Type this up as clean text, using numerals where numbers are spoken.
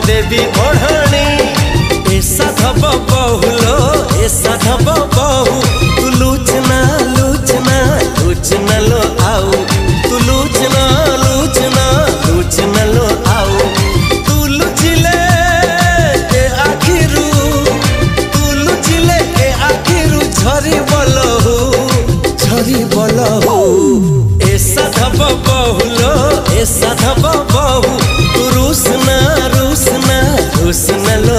देवी ओढ़णी ए साधव बहुलो ए साधव बहु तू लूचना लूचना लूचना लो आओ तू लूचना लूचना लूचना लो आओ तू लुचिले के आखिरू तू लुचिले के आखिरू झरी बोलहु ए साधव बहुलो ए साधव बहु तू रूसना रूसना रूसना लो